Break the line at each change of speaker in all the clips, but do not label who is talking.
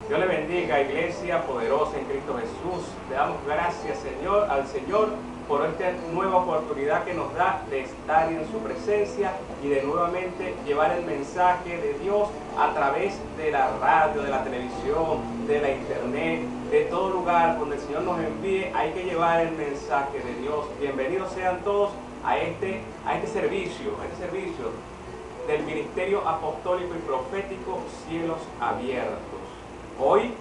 Dios le bendiga, iglesia poderosa en Cristo Jesús. Le damos gracias, al Señor por esta nueva oportunidad que nos da de estar en su presencia y de nuevamente llevar el mensaje de Dios a través de la radio, de la televisión, de la internet, de todo lugar donde el Señor nos envíe. Hay que llevar el mensaje de Dios. Bienvenidos sean todos a este servicio del Ministerio Apostólico y Profético Cielos Abiertos. Hoy,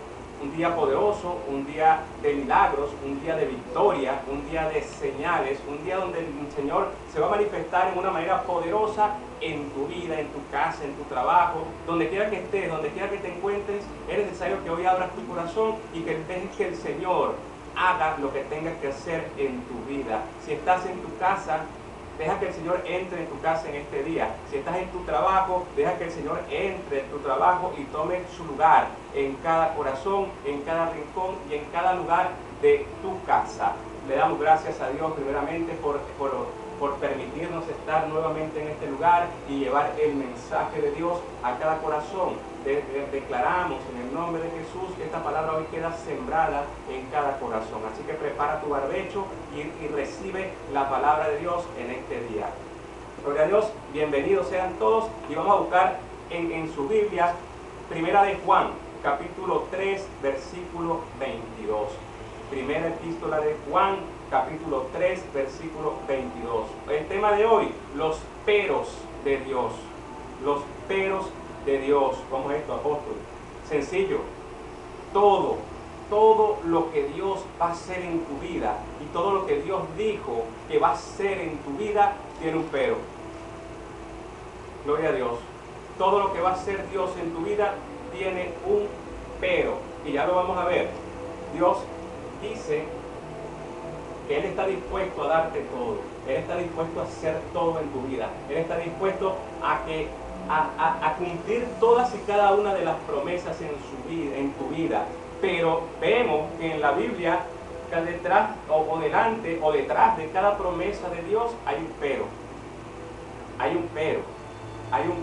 un día poderoso, un día de milagros, un día de victoria, un día de señales, un día donde el Señor se va a manifestar en una manera poderosa en tu vida, en tu casa, en tu trabajo, donde quiera que estés, donde quiera que te encuentres. Es necesario que hoy abras tu corazón y que dejes que el Señor haga lo que tenga que hacer en tu vida. Si estás en tu casa, deja que el Señor entre en tu casa en este día. Si estás en tu trabajo, deja que el Señor entre en tu trabajo y tome su lugar en cada corazón, en cada rincón y en cada lugar de tu casa. Le damos gracias a Dios primeramente por permitirnos estar nuevamente en este lugar y llevar el mensaje de Dios a cada corazón. Declaramos en el nombre de Jesús que esta palabra hoy queda sembrada en cada corazón. Así que prepara tu barbecho y recibe la palabra de Dios en este día. Gloria a Dios, bienvenidos sean todos y vamos a buscar en su Biblia, Primera de Juan, capítulo 3, versículo 22. Primera epístola de Juan, capítulo 3, versículo 22. El tema de hoy, los peros de Dios. Los peros de Dios. ¿Cómo es esto, apóstol? Sencillo. Todo lo que Dios va a hacer en tu vida y todo lo que Dios dijo que va a hacer en tu vida tiene un pero. Gloria a Dios. Todo lo que va a hacer Dios en tu vida tiene un pero. Y ya lo vamos a ver. Dios dice que Él está dispuesto a darte todo. Él está dispuesto a hacer todo en tu vida. Él está dispuesto a cumplir todas y cada una de las promesas en tu vida. Pero vemos que en la Biblia, que detrás o delante o detrás de cada promesa de Dios hay un pero. Hay un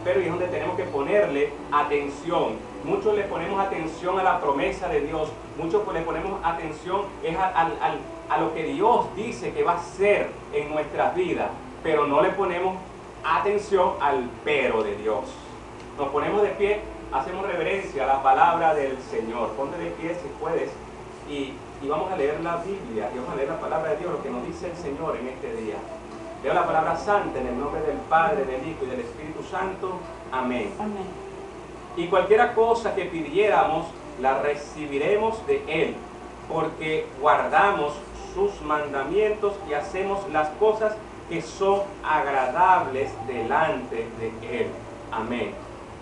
pero y es donde tenemos que ponerle atención. Muchos le ponemos atención a la promesa de Dios. Muchos le ponemos atención a lo que Dios dice que va a hacer en nuestras vidas. Pero no le ponemos atención al pero de Dios. Nos ponemos de pie, hacemos reverencia a la palabra del Señor. Ponte de pie si puedes y vamos a leer la Biblia y vamos a leer la palabra de Dios, lo que nos dice el Señor en este día. Leo la palabra santa en el nombre del Padre, del Hijo y del Espíritu Santo. Amén.
Amén.
Y cualquiera cosa que pidiéramos, la recibiremos de Él, porque guardamos sus mandamientos y hacemos las cosas que son agradables delante de Él. Amén.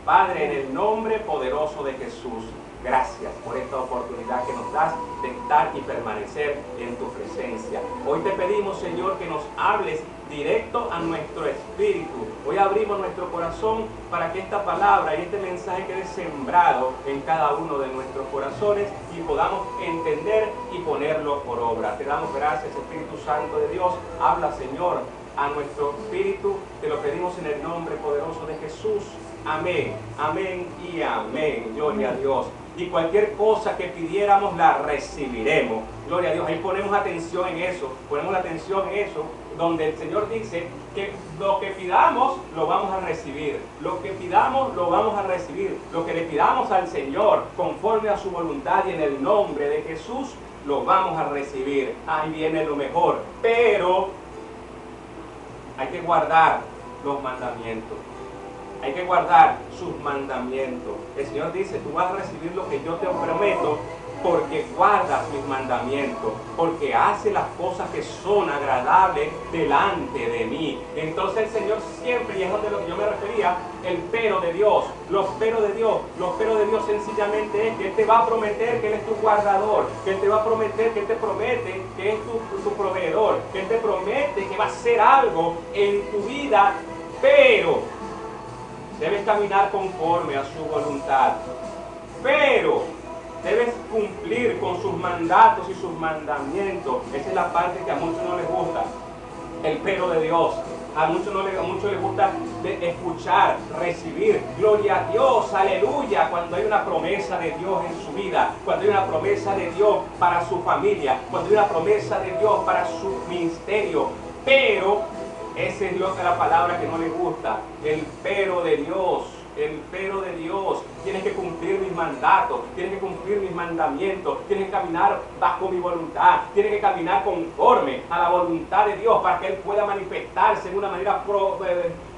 Padre, en el nombre poderoso de Jesús, gracias por esta oportunidad que nos das de estar y permanecer en tu presencia. Hoy te pedimos, Señor, que nos hables directo a nuestro espíritu. Hoy abrimos nuestro corazón para que esta palabra y este mensaje quede sembrado en cada uno de nuestros corazones y podamos entender y ponerlo por obra. Te damos gracias, Espíritu Santo de Dios. Habla, Señor, a nuestro espíritu. Te lo pedimos en el nombre poderoso de Jesús. Amén, amén y amén. Gloria a Dios. Y cualquier cosa que pidiéramos la recibiremos. Gloria a Dios. Ahí ponemos atención en eso. Ponemos la atención en eso, donde el Señor dice que lo que pidamos lo vamos a recibir. Lo que pidamos lo vamos a recibir. Lo que le pidamos al Señor conforme a su voluntad y en el nombre de Jesús lo vamos a recibir. Ahí viene lo mejor. Pero hay que guardar los mandamientos. Hay que guardar sus mandamientos. El Señor dice, tú vas a recibir lo que yo te prometo porque guardas mis mandamientos, porque haces las cosas que son agradables delante de mí. Entonces el Señor siempre, y es donde lo que yo me refería, el pero de Dios, los pero de Dios sencillamente es que Él te va a prometer que Él es tu guardador, que Él te va a prometer, que Él te promete que es tu proveedor, que Él te promete que va a hacer algo en tu vida, pero debes caminar conforme a su voluntad. Pero debes cumplir con sus mandatos y sus mandamientos. Esa es la parte que a muchos no les gusta. El pero de Dios. A muchos les gusta escuchar, recibir, gloria a Dios, aleluya, cuando hay una promesa de Dios en su vida, cuando hay una promesa de Dios para su familia, cuando hay una promesa de Dios para su ministerio. Pero ese es Dios de la palabra que no le gusta, el pero de Dios. El pero de Dios: tienes que cumplir mis mandatos, tienes que cumplir mis mandamientos, tienes que caminar bajo mi voluntad, tienes que caminar conforme a la voluntad de Dios para que Él pueda manifestarse de una manera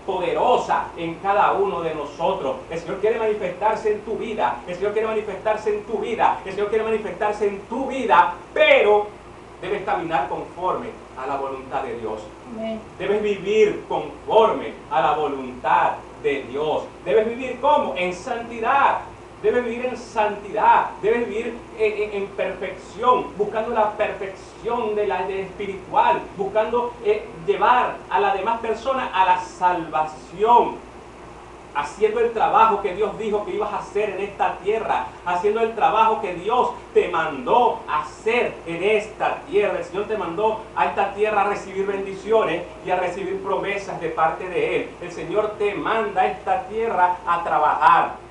poderosa en cada uno de nosotros. El Señor quiere manifestarse en tu vida, el Señor quiere manifestarse en tu vida, el Señor quiere manifestarse en tu vida, pero debes caminar conforme a la voluntad de Dios.
Amén.
Debes vivir conforme a la voluntad de Dios. Debes vivir ¿cómo? En santidad. Debes vivir en santidad. Debes vivir en perfección, buscando la perfección de la espiritual, buscando llevar a las demás personas a la salvación, haciendo el trabajo que Dios dijo que ibas a hacer en esta tierra, haciendo el trabajo que Dios te mandó a hacer en esta tierra. El Señor te mandó a esta tierra a recibir bendiciones y a recibir promesas de parte de Él. El Señor te manda a esta tierra a trabajar,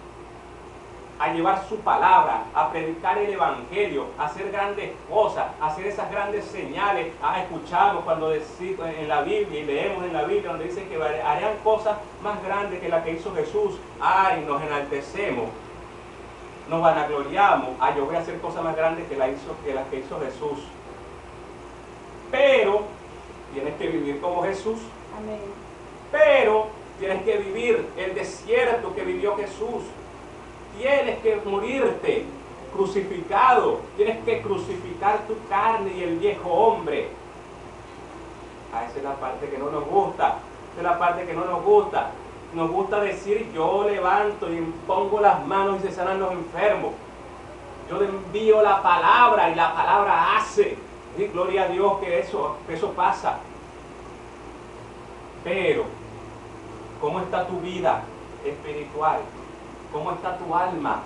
a llevar su palabra, a predicar el evangelio, a hacer grandes cosas, a hacer esas grandes señales. Escuchamos cuando decimos en la Biblia y leemos en la Biblia donde dice que harían cosas más grandes que las que hizo Jesús. Ay, nos enaltecemos, nos vanagloriamos. Ay, yo voy a hacer cosas más grandes que las que hizo Jesús. Pero tienes que vivir como Jesús.
Amén.
Pero tienes que vivir el desierto que vivió Jesús. Tienes que morirte crucificado. Tienes que crucificar tu carne y el viejo hombre. Esa es la parte que no nos gusta. Esa es la parte que no nos gusta. Nos gusta decir: yo levanto y impongo las manos y se sanan los enfermos. Yo le envío la palabra y la palabra hace. Y gloria a Dios que eso pasa. Pero, ¿cómo está tu vida espiritual? ¿Cómo está tu alma?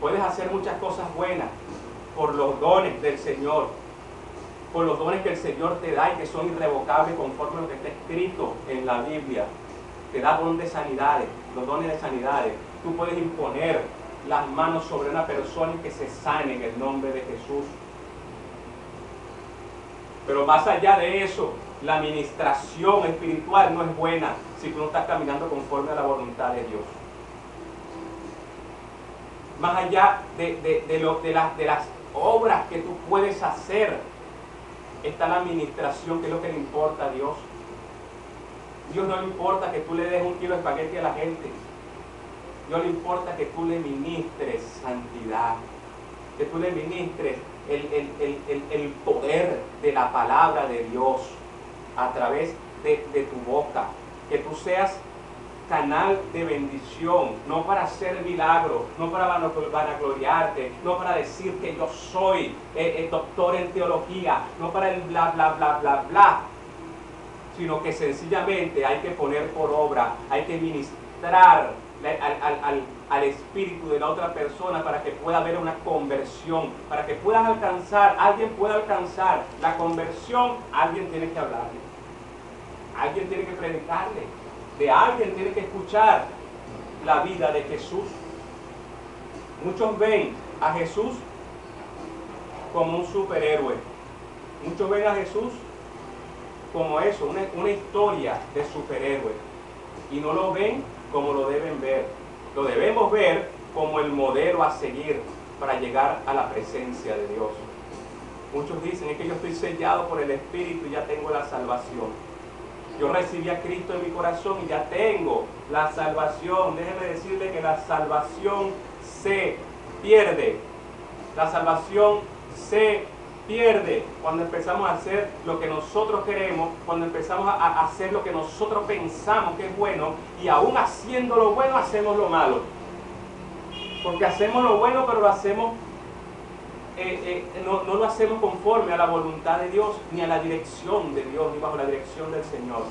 Puedes hacer muchas cosas buenas por los dones del Señor, por los dones que el Señor te da y que son irrevocables conforme a lo que está escrito en la Biblia. Te da don de sanidades, los dones de sanidades. Tú puedes imponer las manos sobre una persona y que se sane en el nombre de Jesús. Pero más allá de eso, la administración espiritual no es buena si tú no estás caminando conforme a la voluntad de Dios. Más allá de las obras que tú puedes hacer, está la administración, que es lo que le importa a Dios. Dios no le importa que tú le des 1 kilo de espagueti a la gente. Dios le importa que tú le ministres santidad, que tú le ministres el poder de la palabra de Dios a través de tu boca, que tú seas canal de bendición, no para hacer milagros, no para vanagloriarte, no para decir que yo soy doctor en teología, no para el bla, bla, bla, bla, bla, sino que sencillamente hay que poner por obra, hay que ministrar al espíritu de la otra persona para que pueda haber una conversión, para que puedas alcanzar, alguien pueda alcanzar la conversión. Alguien tiene que hablarle, alguien tiene que predicarle, de alguien tiene que escuchar la vida de Jesús. Muchos ven a Jesús como un superhéroe, muchos ven a Jesús como eso, una historia de superhéroe, y no lo ven como lo deben ver. Lo debemos ver como el modelo a seguir para llegar a la presencia de Dios. Muchos dicen: es que yo estoy sellado por el Espíritu y ya tengo la salvación. Yo recibí a Cristo en mi corazón y ya tengo la salvación. Déjeme decirle que la salvación se pierde. La salvación se pierde cuando empezamos a hacer lo que nosotros queremos, cuando empezamos a hacer lo que nosotros pensamos que es bueno, y aún haciendo lo bueno hacemos lo malo. Porque hacemos lo bueno, pero lo hacemos no lo hacemos conforme a la voluntad de Dios, ni a la dirección de Dios, ni bajo la dirección del Señor.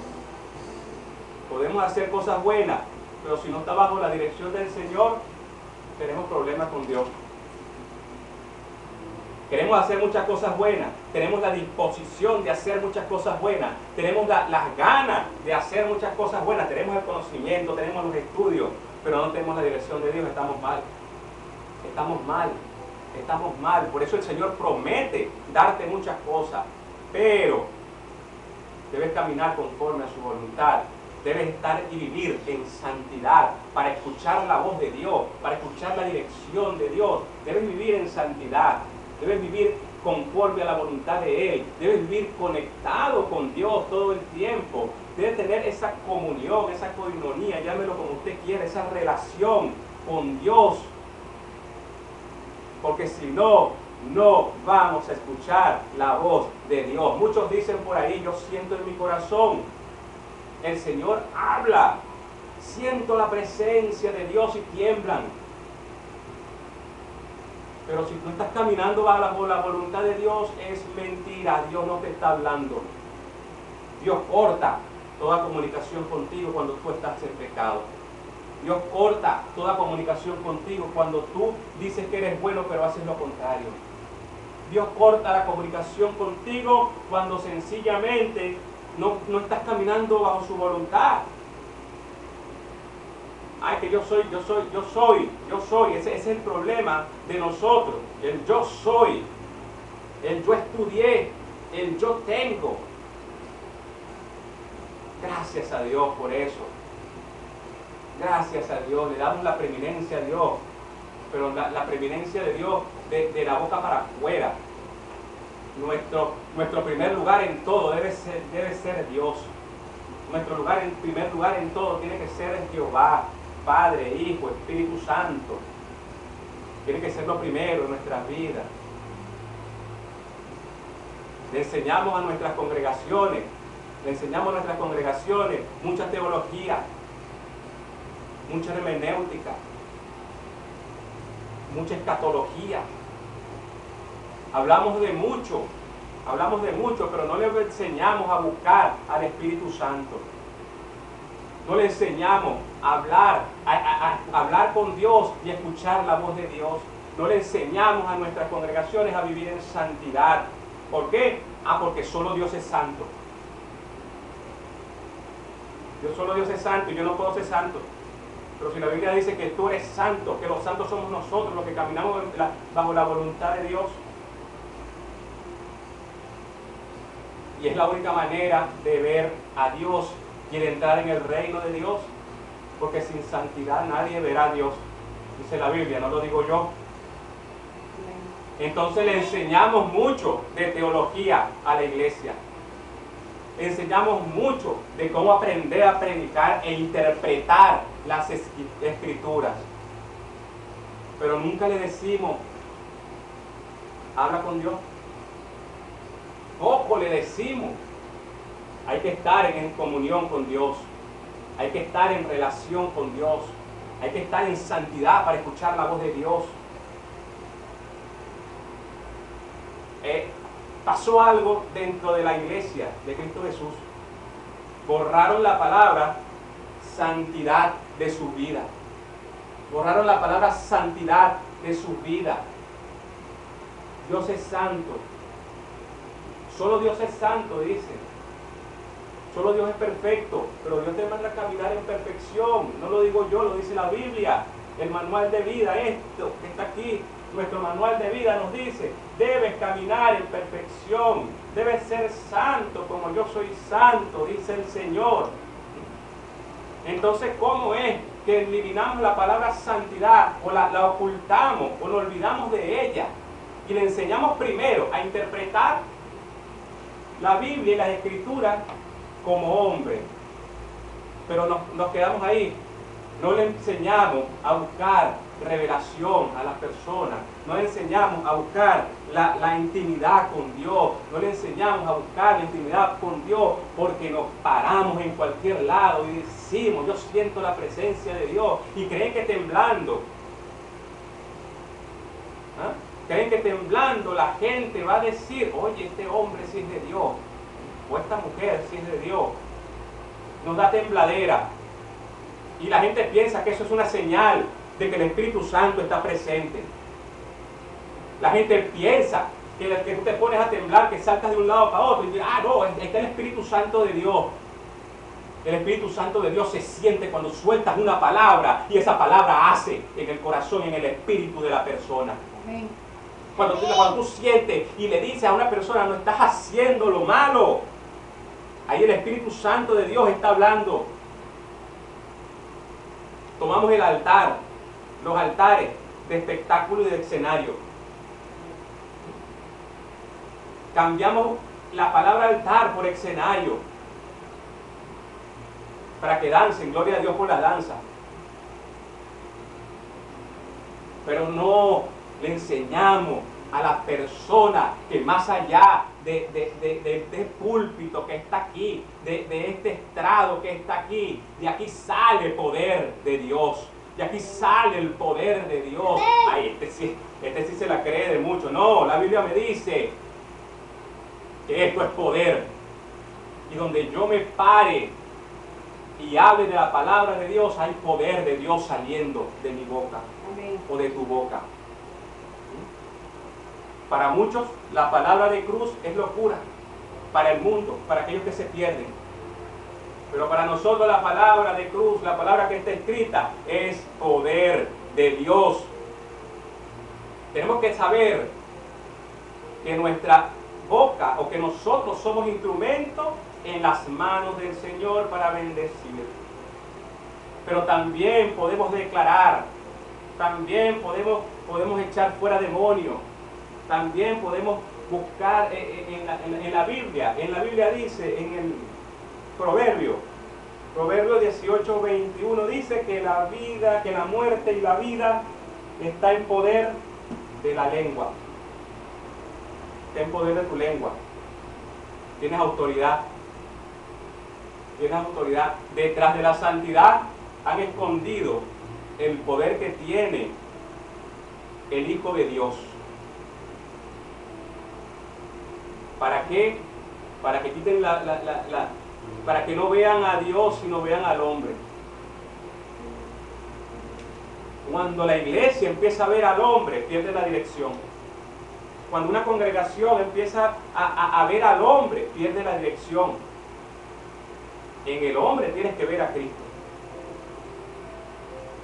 Podemos hacer cosas buenas, pero si no está bajo la dirección del Señor, tenemos problemas con Dios. Queremos hacer muchas cosas buenas, tenemos la disposición de hacer muchas cosas buenas, tenemos las ganas de hacer muchas cosas buenas, tenemos el conocimiento, tenemos los estudios, pero no tenemos la dirección de Dios. Estamos mal, estamos mal, estamos mal. Por eso el Señor promete darte muchas cosas, pero debes caminar conforme a su voluntad. Debes estar y vivir en santidad para escuchar la voz de Dios, para escuchar la dirección de Dios. Debes vivir en santidad, debes vivir conforme a la voluntad de Él, debes vivir conectado con Dios todo el tiempo. Debes tener esa comunión, esa coinonía, llámelo como usted quiera, esa relación con Dios. Porque si no, no vamos a escuchar la voz de Dios. Muchos dicen por ahí, yo siento en mi corazón, el Señor habla, siento la presencia de Dios y tiemblan. Pero si tú estás caminando bajo la voluntad de Dios, es mentira, Dios no te está hablando. Dios corta toda comunicación contigo cuando tú estás en pecado. Dios corta toda comunicación contigo cuando tú dices que eres bueno pero haces lo contrario. Dios corta la comunicación contigo cuando sencillamente no estás caminando bajo su voluntad. Ay, que yo soy. Ese es el problema de nosotros. El yo soy, el yo estudié, el yo tengo. Gracias a Dios por eso. Gracias a Dios, le damos la preeminencia a Dios, pero la preeminencia de Dios de la boca para afuera. Nuestro primer lugar en todo debe ser Dios. Nuestro primer lugar en todo tiene que ser Jehová, Padre, Hijo, Espíritu Santo. Tiene que ser lo primero en nuestras vidas. Le enseñamos a nuestras congregaciones mucha teología, mucha hermenéutica, mucha escatología. Hablamos de mucho, pero no le enseñamos a buscar al Espíritu Santo. No le enseñamos a hablar con Dios y escuchar la voz de Dios. No le enseñamos a nuestras congregaciones a vivir en santidad. ¿Por qué? Porque solo Dios es santo. Solo Dios es santo y yo no puedo ser santo. Pero si la Biblia dice que tú eres santo, que los santos somos nosotros los que caminamos bajo la voluntad de Dios. Y es la única manera de ver a Dios y de entrar en el reino de Dios. Porque sin santidad nadie verá a Dios. Dice la Biblia, no lo digo yo. Entonces le enseñamos mucho de teología a la iglesia. Le enseñamos mucho de cómo aprender a predicar e interpretar las escrituras. Pero nunca le decimos, habla con Dios. Poco le decimos. Hay que estar en comunión con Dios. Hay que estar en relación con Dios. Hay que estar en santidad para escuchar la voz de Dios. Pasó algo dentro de la iglesia de Cristo Jesús. Borraron la palabra santidad de su vida. Borraron la palabra santidad de su vida. Dios es santo. Solo Dios es santo, dice. Solo Dios es perfecto, pero Dios te manda a caminar en perfección. No lo digo yo, lo dice la Biblia. El manual de vida, esto que está aquí, nuestro manual de vida nos dice, debes caminar en perfección, debes ser santo como yo soy santo, dice el Señor. Entonces, ¿cómo es que eliminamos la palabra santidad o la ocultamos o nos olvidamos de ella y le enseñamos primero a interpretar la Biblia y las Escrituras como hombre? Pero nos quedamos ahí. No le enseñamos a buscar revelación a las personas. No le enseñamos a buscar la intimidad con Dios. No le enseñamos a buscar la intimidad con Dios porque nos paramos en cualquier lado y decimos, yo siento la presencia de Dios. Y creen que temblando, creen que temblando la gente va a decir, oye, este hombre sí es de Dios. O esta mujer sí es de Dios. Nos da tembladera. Y la gente piensa que eso es una señal de que el Espíritu Santo está presente. La gente piensa que tú te pones a temblar, que saltas de un lado para otro y dices, no, está el Espíritu Santo de Dios. El Espíritu Santo de Dios se siente cuando sueltas una palabra y esa palabra hace en el corazón y en el espíritu de la persona.
Amén.
Cuando tú sientes y le dices a una persona, no estás haciendo lo malo, ahí el Espíritu Santo de Dios está hablando. Tomamos el altar, los altares de espectáculo y de escenario. Cambiamos la palabra altar por escenario para que dancen, gloria a Dios por la danza. Pero no le enseñamos a la persona que más allá de este púlpito que está aquí, de este estrado que está aquí, de aquí sale el poder de Dios, de aquí sale el poder de Dios. Ay, este sí se la cree de mucho. No, la Biblia me dice que esto es poder. Y donde yo me pare y hable de la palabra de Dios, hay poder de Dios saliendo de mi boca.
Amén.
O de tu boca. Para muchos la palabra de cruz es locura, para el mundo, para aquellos que se pierden. Pero para nosotros la palabra de cruz, la palabra que está escrita, es poder de Dios. Tenemos que saber que nuestra boca o que nosotros somos instrumentos en las manos del Señor para bendecir. Pero también podemos declarar, también podemos echar fuera demonios, también podemos buscar en la Biblia. En la Biblia dice, en el Proverbio 18:21 dice que la vida, que la muerte y la vida está en poder de la lengua. Está en poder de tu lengua. Tienes autoridad. Tienes autoridad. Detrás de la santidad han escondido el poder que tiene el Hijo de Dios. ¿Para qué? Para que quiten para que no vean a Dios, sino vean al hombre. Cuando la iglesia empieza a ver al hombre, pierde la dirección. Cuando una congregación empieza a ver al hombre, pierde la dirección. En el hombre tienes que ver a Cristo.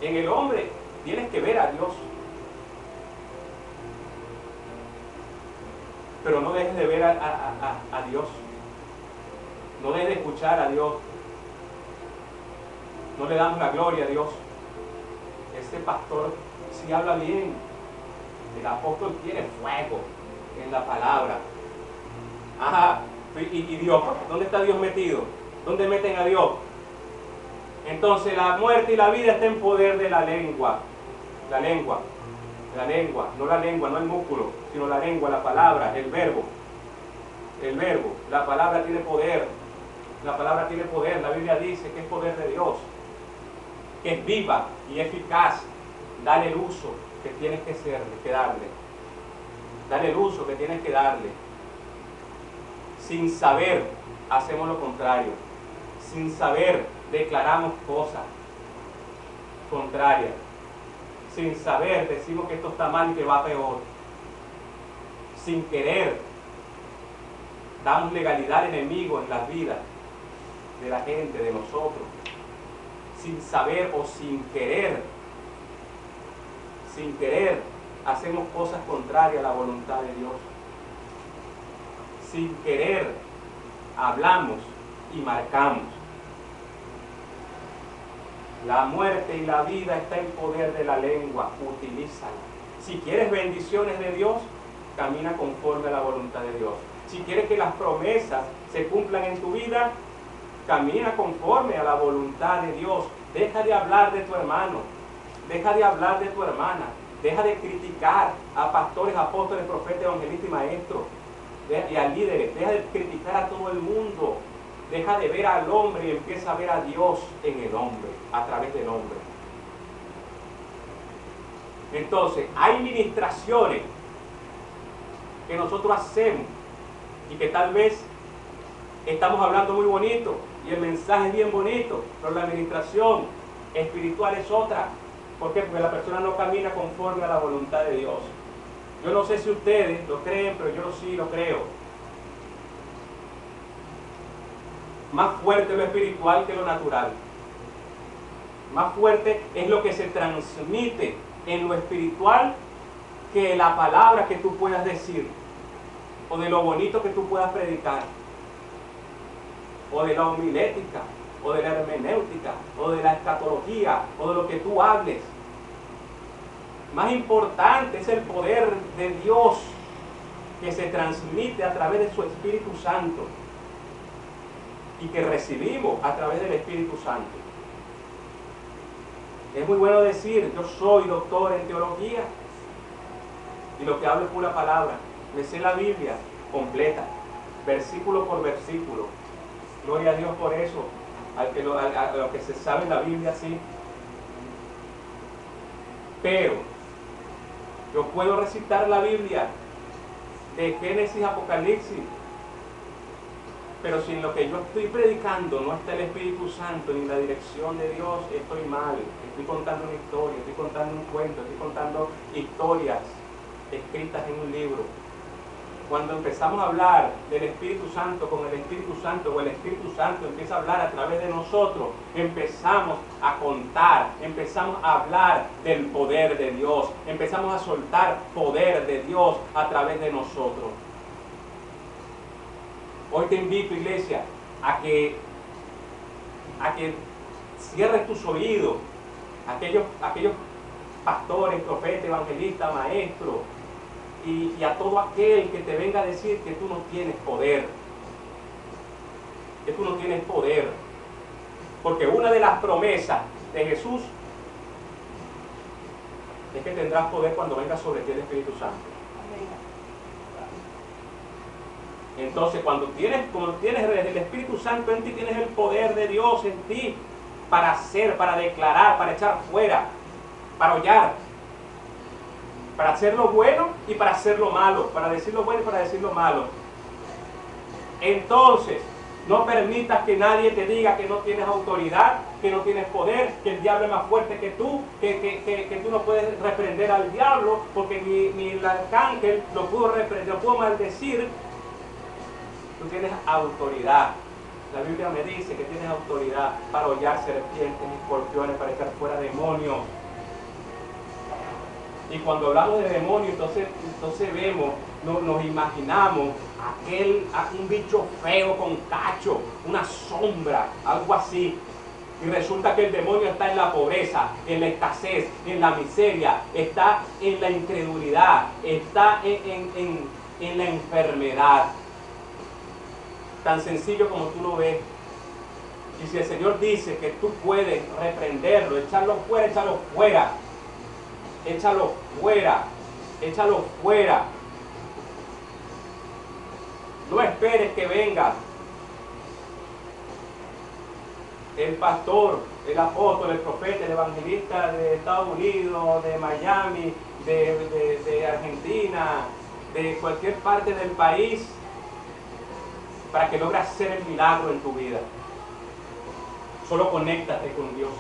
En el hombre tienes que ver a Dios. Pero no dejes de ver a Dios. No dejes de escuchar a Dios. No le damos la gloria a Dios. Este pastor sí habla bien. El apóstol tiene fuego en la palabra. Ajá. ¿Y Dios? ¿Dónde está Dios metido? ¿Dónde meten a Dios? Entonces la muerte y la vida está en poder de la lengua. La lengua. La lengua, no el músculo, sino la lengua, la palabra, el verbo. El verbo, la palabra tiene poder. La palabra tiene poder. La Biblia dice que es poder de Dios, que es viva y eficaz. Dale el uso que tienes que darle. Dale el uso que tienes que darle. Sin saber, hacemos lo contrario. Sin saber, declaramos cosas contrarias. Sin saber, decimos que esto está mal y que va peor. Sin querer, damos legalidad al enemigo en las vidas de la gente, de nosotros. Sin saber o sin querer, hacemos cosas contrarias a la voluntad de Dios. Sin querer, hablamos y marcamos. La muerte y la vida está en poder de la lengua, utilízala. Si quieres bendiciones de Dios, camina conforme a la voluntad de Dios. Si quieres que las promesas se cumplan en tu vida, camina conforme a la voluntad de Dios. Deja de hablar de tu hermano, deja de hablar de tu hermana, deja de criticar a pastores, apóstoles, profetas, evangelistas y maestros, y a líderes. Deja de criticar a todo el mundo. Deja de ver al hombre y empieza a ver a Dios en el hombre, a través del hombre. Entonces, hay ministraciones que nosotros hacemos y que tal vez estamos hablando muy bonito y el mensaje es bien bonito, pero la administración espiritual es otra. ¿Por qué? Porque la persona no camina conforme a la voluntad de Dios. Yo no sé si ustedes lo creen, pero yo sí lo creo. Más fuerte lo espiritual que lo natural. Más fuerte es lo que se transmite en lo espiritual que la palabra que tú puedas decir, o de lo bonito que tú puedas predicar, o de la homilética, o de la hermenéutica, o de la escatología, o de lo que tú hables. Más importante es el poder de Dios que se transmite a través de su Espíritu Santo y que recibimos a través del Espíritu Santo. Es muy bueno decir, yo soy doctor en teología y lo que hablo es pura palabra. Me sé la Biblia completa, versículo por versículo. Gloria a Dios por eso, a lo que se sabe en la Biblia, sí. Pero yo puedo recitar la Biblia de Génesis a Apocalipsis, pero si en lo que yo estoy predicando no está el Espíritu Santo ni la dirección de Dios, estoy mal. Estoy contando una historia, estoy contando un cuento, estoy contando historias escritas en un libro. Cuando empezamos a hablar del Espíritu Santo con el Espíritu Santo, o el Espíritu Santo empieza a hablar a través de nosotros, empezamos a contar, empezamos a hablar del poder de Dios, empezamos a soltar poder de Dios a través de nosotros. Hoy te invito, iglesia, a que cierres tus oídos, aquellos pastores, profetas, evangelistas, maestros, y a todo aquel que te venga a decir que tú no tienes poder, que tú no tienes poder, porque una de las promesas de Jesús es que tendrás poder cuando venga sobre ti el Espíritu Santo. Entonces, cuando tienes el Espíritu Santo en ti, tienes el poder de Dios en ti para hacer, para declarar, para echar fuera, para hollar, para hacer lo bueno y para hacer lo malo, para decir lo bueno y para decir lo malo. Entonces, no permitas que nadie te diga que no tienes autoridad, que no tienes poder, que el diablo es más fuerte que tú, que tú no puedes reprender al diablo, porque ni el arcángel lo pudo reprender, lo pudo maldecir. Tú tienes autoridad. La Biblia me dice que tienes autoridad para hollar serpientes y escorpiones, para echar fuera demonios. Y cuando hablamos de demonios, entonces vemos, nos imaginamos un bicho feo con cacho, una sombra, algo así. Y resulta que el demonio está en la pobreza, en la escasez, en la miseria, está en la incredulidad, está en la enfermedad. Tan sencillo como tú lo ves. Y si el Señor dice que tú puedes reprenderlo, echarlo fuera, échalo fuera. Échalo fuera. Échalo fuera. No esperes que venga el pastor, el apóstol, el profeta, el evangelista de Estados Unidos, de Miami, de Argentina, de cualquier parte del país, para que logres hacer el milagro en tu vida. Solo conéctate con Dios.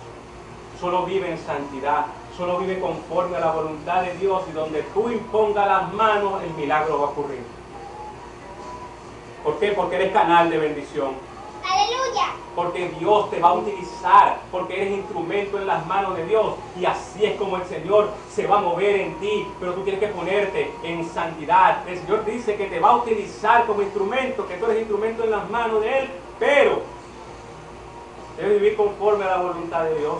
Solo vive en santidad. Solo vive conforme a la voluntad de Dios, y donde tú impongas las manos, el milagro va a ocurrir. ¿Por qué? Porque eres canal de bendición.
¡Aleluya!
Porque Dios te va a utilizar, porque eres instrumento en las manos de Dios, y así es como el Señor se va a mover en ti, pero tú tienes que ponerte en santidad. El Señor dice que te va a utilizar como instrumento, que tú eres instrumento en las manos de Él, pero debes vivir conforme a la voluntad de Dios.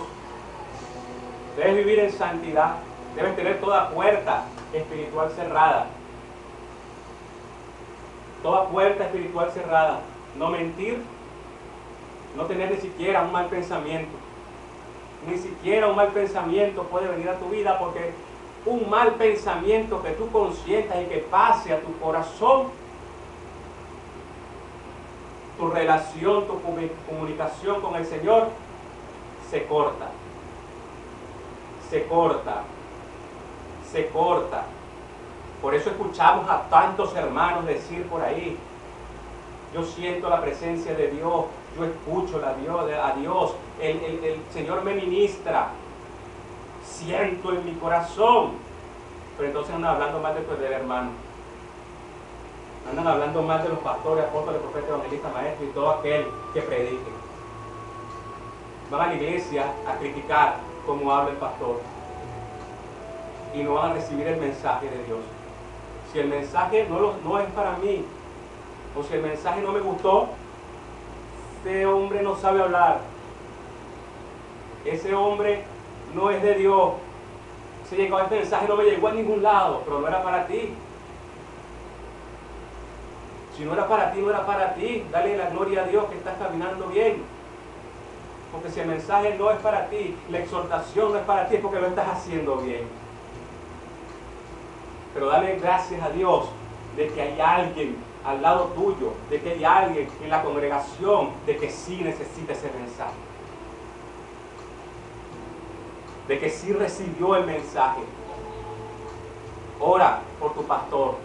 Debes vivir en santidad, debes tener toda puerta espiritual cerrada. Toda puerta espiritual cerrada. No mentir, no tener ni siquiera un mal pensamiento. Ni siquiera un mal pensamiento puede venir a tu vida, porque un mal pensamiento que tú consientas y que pase a tu corazón, tu relación, tu comunicación con el Señor se corta. Se corta. Se corta. Por eso escuchamos a tantos hermanos decir por ahí: yo siento la presencia de Dios, yo escucho a Dios, el Señor me ministra, siento en mi corazón. pero entonces andan hablando mal del hermano. Andan hablando mal de los pastores, apóstoles, profetas, evangelistas, maestros y todo aquel que predique. Van a la iglesia a criticar cómo habla el pastor y no van a recibir el mensaje de Dios. Si el mensaje no es para mí, o si el mensaje no me gustó, ese hombre no sabe hablar. Ese hombre no es de Dios. Este mensaje no me llegó a ningún lado, pero no era para ti. Si no era para ti, no era para ti. Dale la gloria a Dios que estás caminando bien. Porque si el mensaje no es para ti, la exhortación no es para ti, es porque lo estás haciendo bien. Pero dale gracias a Dios de que hay alguien al lado tuyo, de que hay alguien en la congregación, de que sí necesita ese mensaje. De que sí recibió el mensaje. Ora por tu pastor.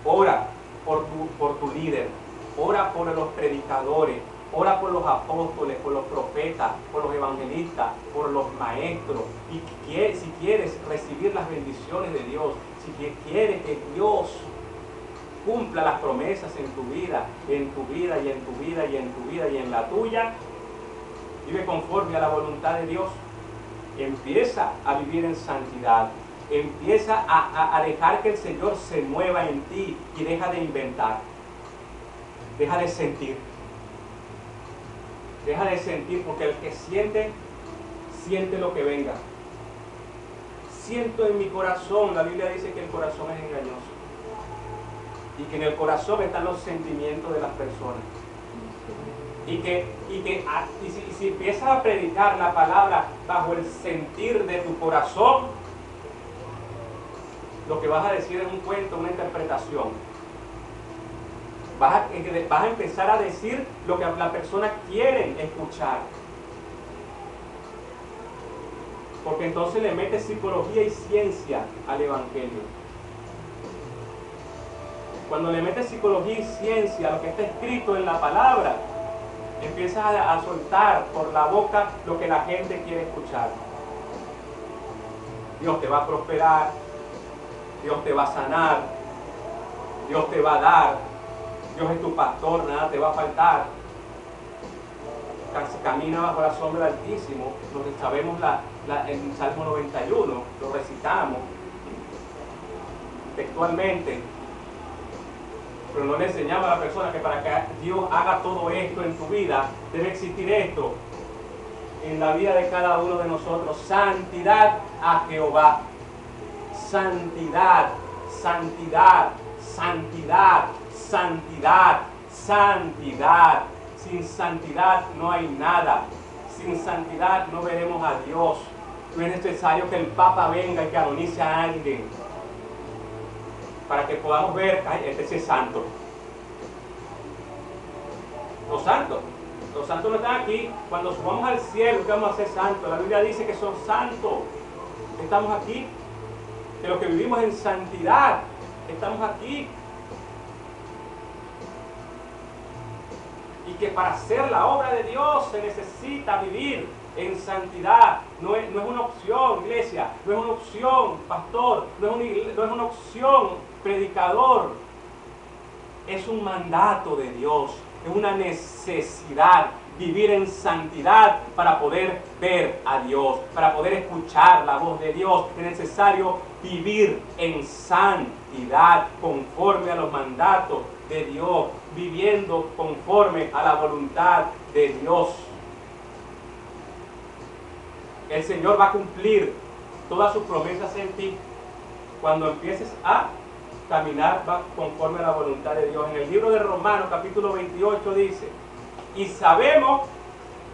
Ora por tu líder. Ora por los predicadores. Ora por los apóstoles, por los profetas, por los evangelistas, por los maestros. Y si quieres recibir las bendiciones de Dios, si quieres que Dios cumpla las promesas en tu vida, en tu vida y en tu vida y en tu vida y en la tuya, vive conforme a la voluntad de Dios. Empieza a vivir en santidad. Empieza a dejar que el Señor se mueva en ti y deja de inventar. Deja de sentir. Deja de sentir, porque el que siente, siente lo que venga. Siento en mi corazón, la Biblia dice que el corazón es engañoso. Y que en el corazón están los sentimientos de las personas. Y si empiezas a predicar la palabra bajo el sentir de tu corazón, lo que vas a decir es un cuento, una interpretación. Vas a empezar a decir lo que las personas quieren escuchar. Porque entonces le metes psicología y ciencia al evangelio. Cuando le metes psicología y ciencia a lo que está escrito en la palabra, empiezas a soltar por la boca lo que la gente quiere escuchar. Dios te va a prosperar, Dios te va a sanar, Dios te va a dar, Dios es tu pastor, nada te va a faltar. Camina bajo la sombra del Altísimo, lo que sabemos en Salmo 91, lo recitamos textualmente. Pero no le enseñamos a la persona que para que Dios haga todo esto en tu vida, debe existir esto en la vida de cada uno de nosotros. Santidad a Jehová. Santidad, santidad, santidad, santidad, santidad. Sin santidad no hay nada. Sin santidad no veremos a Dios. No es necesario que el Papa venga y canonice a alguien para que podamos ver, ay, este sí es santo. Los santos no están aquí. Cuando subamos al cielo, que vamos a ser santos. La Biblia dice que son santos. Estamos aquí. De los que vivimos en santidad, estamos aquí. Y que para hacer la obra de Dios se necesita vivir en santidad. No es una opción, iglesia. No es una opción, pastor. No es una opción, predicador. Es un mandato de Dios. Es una necesidad vivir en santidad para poder ver a Dios, para poder escuchar la voz de Dios. Es necesario vivir en santidad conforme a los mandatos de Dios, viviendo conforme a la voluntad de Dios. El Señor va a cumplir todas sus promesas en ti cuando empieces a caminar conforme a la voluntad de Dios. En el libro de Romanos capítulo 28 dice: y sabemos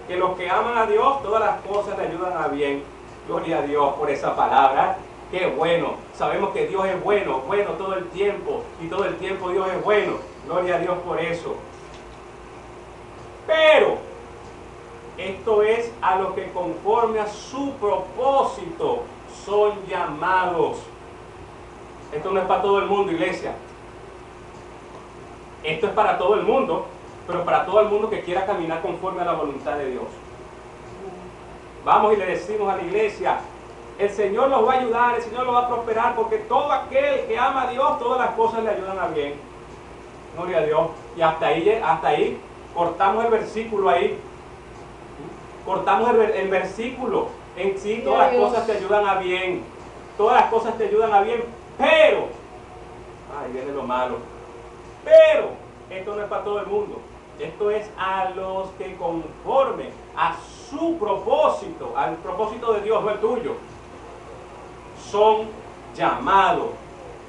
que los que aman a Dios, todas las cosas le ayudan a bien. Gloria a Dios por esa palabra. Qué bueno. Sabemos que Dios es bueno todo el tiempo. Y todo el tiempo Dios es bueno. Gloria a Dios por eso. Pero esto es a los que conforme a su propósito son llamados. Esto no es para todo el mundo, iglesia. Esto es para todo el mundo, pero para todo el mundo que quiera caminar conforme a la voluntad de Dios. Vamos y le decimos a la iglesia: El Señor los va a ayudar, el Señor los va a prosperar, porque todo aquel que ama a Dios, todas las cosas le ayudan a bien. Gloria a Dios. Y hasta ahí cortamos el versículo ahí. Cortamos el versículo. En sí, todas las cosas te ayudan a bien. Todas las cosas te ayudan a bien, pero, ahí viene lo malo, pero esto no es para todo el mundo. Esto es a los que conforme a su propósito, al propósito de Dios, no el tuyo, son llamados.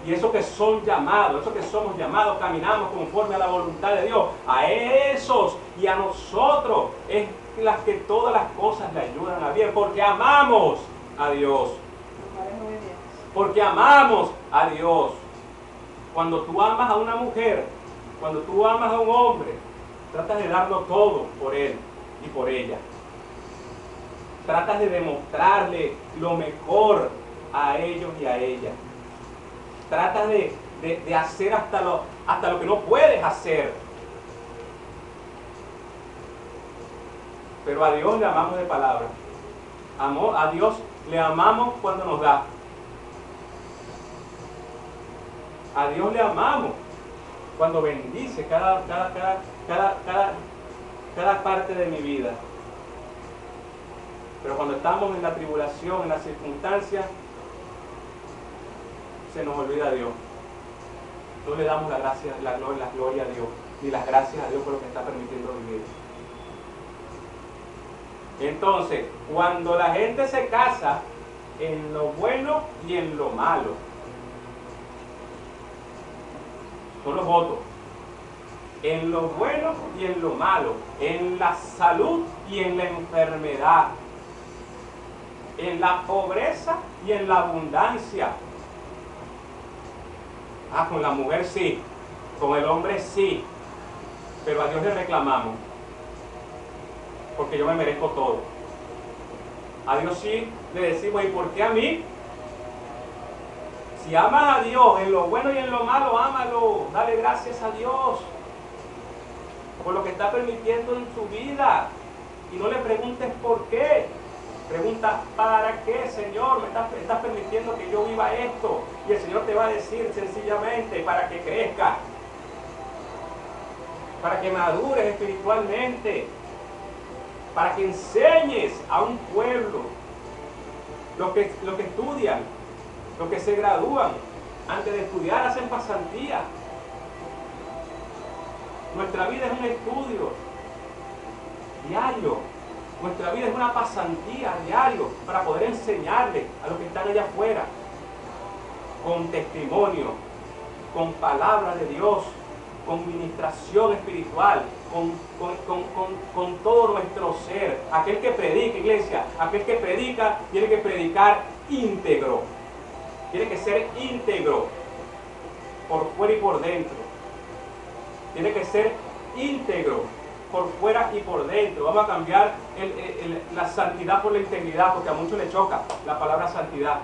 Y eso que son llamados, eso que somos llamados, caminamos conforme a la voluntad de Dios. A esos y a nosotros es las que todas las cosas le ayudan a bien, porque amamos a Dios. Porque amamos a Dios. Cuando tú amas a una mujer, cuando tú amas a un hombre, tratas de darlo todo por él y por ella. Tratas de demostrarle lo mejor a ellos y a ella. Tratas de hacer hasta lo que no puedes hacer. Pero a Dios le amamos de palabra. A Dios le amamos cuando nos da. A Dios le amamos cuando bendice cada parte de mi vida. Pero cuando estamos en la tribulación, en las circunstancias, se nos olvida Dios. No le damos la gloria a Dios, ni las gracias a Dios por lo que está permitiendo vivir. Entonces, cuando la gente se casa en lo bueno y en lo malo, son los votos. En lo bueno y en lo malo, en la salud y en la enfermedad, en la pobreza y en la abundancia. Con la mujer sí, con el hombre sí, pero a Dios le reclamamos, porque yo me merezco todo. A Dios sí le decimos, ¿y por qué a mí? Si amas a Dios en lo bueno y en lo malo, ámalo, dale gracias a Dios por lo que está permitiendo en tu vida, y no le preguntes por qué. Pregunta, ¿para qué, Señor, me estás permitiendo que yo viva esto? Y el Señor te va a decir sencillamente, para que crezcas, para que madures espiritualmente, para que enseñes a un pueblo, los que estudian, los que se gradúan, antes de estudiar hacen pasantía. Nuestra vida es un estudio diario. Nuestra vida es una pasantía diario para poder enseñarle a los que están allá afuera, con testimonio, con palabra de Dios, con ministración espiritual, con todo nuestro ser. Aquel que predica, iglesia, aquel que predica tiene que predicar íntegro. Tiene que ser íntegro, por fuera y por dentro. Tiene que ser íntegro, por fuera y por dentro. Vamos a cambiar la santidad por la integridad, porque a muchos les choca la palabra santidad.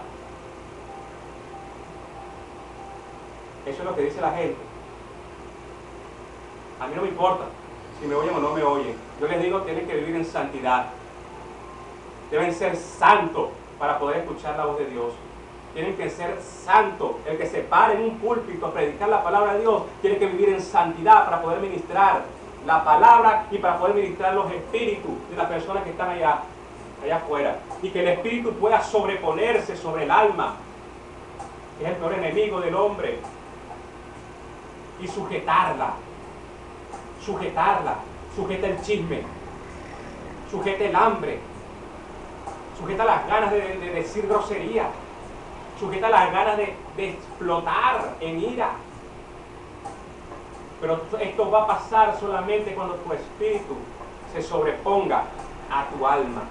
Eso es lo que dice la gente. A mí no me importa si me oyen o no me oyen. Yo les digo, tienen que vivir en santidad. Deben ser santos para poder escuchar la voz de Dios. Tienen que ser santos. El que se pare en un púlpito a predicar la palabra de Dios tiene que vivir en santidad para poder ministrar la palabra y para poder ministrar los espíritus de las personas que están allá afuera. Y que el espíritu pueda sobreponerse sobre el alma, que es el peor enemigo del hombre, y sujetarla. Sujeta el chisme, sujeta el hambre, sujeta las ganas de decir grosería, sujeta las ganas de explotar en ira. Pero esto va a pasar solamente cuando tu espíritu se sobreponga a tu alma.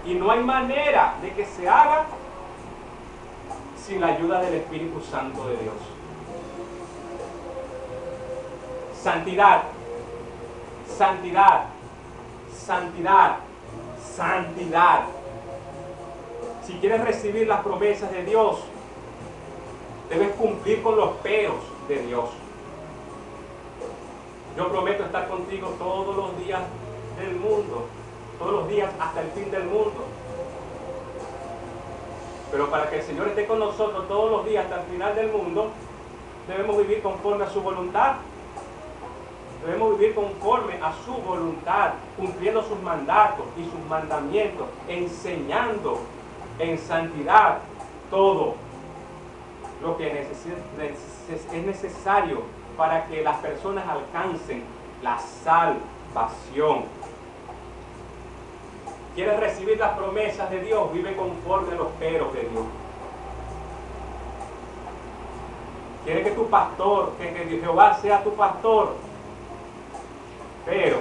Y no hay manera de que se haga sin la ayuda del Espíritu Santo de Dios. Santidad, santidad, santidad, santidad. Si quieres recibir las promesas de Dios, debes cumplir con los peros de Dios. Yo prometo estar contigo todos los días del mundo, todos los días hasta el fin del mundo. Pero para que el Señor esté con nosotros todos los días hasta el final del mundo, debemos vivir conforme a su voluntad. Debemos vivir conforme a su voluntad, cumpliendo sus mandatos y sus mandamientos, enseñando en santidad todo lo que es necesario para que las personas alcancen la salvación. ¿Quieres recibir las promesas de Dios? Vive conforme a los peros de Dios. ¿Quieres que tu pastor, que Jehová sea tu pastor? Pero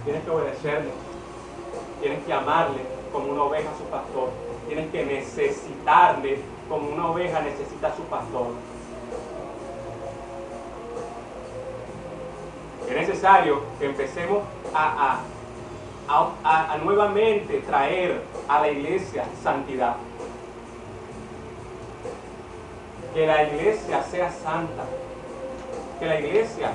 tienes que obedecerle, tienes que amarle como una oveja a su pastor, tienes que necesitarle como una oveja necesita a su pastor. Es necesario que empecemos a nuevamente traer a la iglesia santidad. Que la iglesia sea santa, que la iglesia